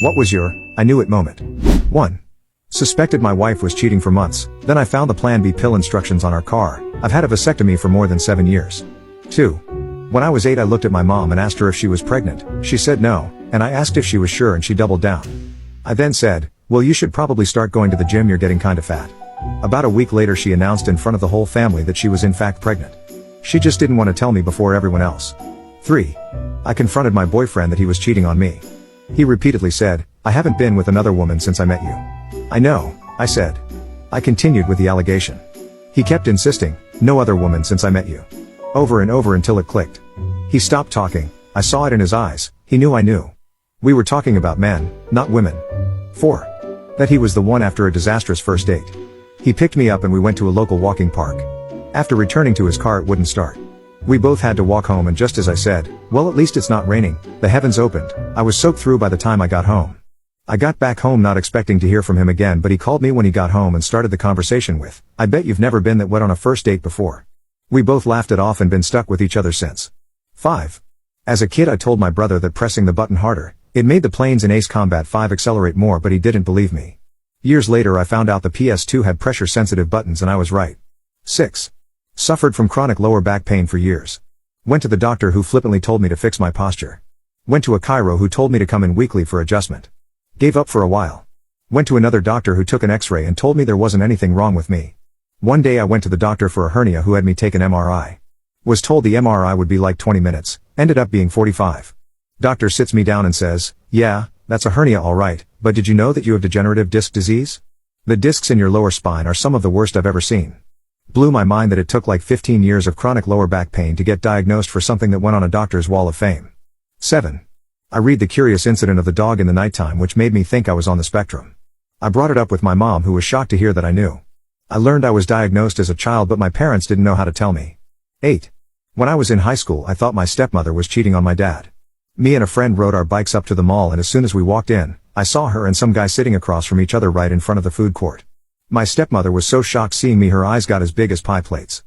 What was your, I knew it moment? 1. Suspected my wife was cheating for months, then I found the Plan B pill instructions on our car. I've had a vasectomy for more than 7 years. 2. When I was 8 I looked at my mom and asked her if she was pregnant. She said no, and I asked if she was sure and she doubled down. I then said, well, you should probably start going to the gym, you're getting kinda fat. About a week later she announced in front of the whole family that she was in fact pregnant. She just didn't want to tell me before everyone else. 3. I confronted my boyfriend that he was cheating on me. He repeatedly said, I haven't been with another woman since I met you. I know, I said. I continued with the allegation. He kept insisting, no other woman since I met you. Over and over until it clicked. He stopped talking, I saw it in his eyes, he knew I knew. We were talking about men, not women. 4. That he was the one after a disastrous first date. He picked me up and we went to a local walking park. After returning to his car it wouldn't start. We both had to walk home and just as I said, well at least it's not raining, the heavens opened, I was soaked through by the time I got home. I got back home not expecting to hear from him again, but he called me when he got home and started the conversation with, I bet you've never been that wet on a first date before. We both laughed it off and been stuck with each other since. 5. As a kid I told my brother that pressing the button harder, it made the planes in Ace Combat 5 accelerate more, but he didn't believe me. Years later I found out the PS2 had pressure sensitive buttons and I was right. 6. Suffered from chronic lower back pain for years. Went to the doctor who flippantly told me to fix my posture. Went to a chiro who told me to come in weekly for adjustment. Gave up for a while. Went to another doctor who took an x-ray and told me there wasn't anything wrong with me. One day I went to the doctor for a hernia who had me take an MRI. Was told the MRI would be like 20 minutes, ended up being 45. Doctor sits me down and says, yeah, that's a hernia alright, but did you know that you have degenerative disc disease? The discs in your lower spine are some of the worst I've ever seen. Blew my mind that it took like 15 years of chronic lower back pain to get diagnosed for something that went on a doctor's wall of fame. 7. I read the curious incident of the dog in the nighttime which made me think I was on the spectrum. I brought it up with my mom who was shocked to hear that I knew. I learned I was diagnosed as a child but my parents didn't know how to tell me. 8. When I was in high school I thought my stepmother was cheating on my dad. Me and a friend rode our bikes up to the mall and as soon as we walked in, I saw her and some guy sitting across from each other right in front of the food court. My stepmother was so shocked seeing me her eyes got as big as pie plates.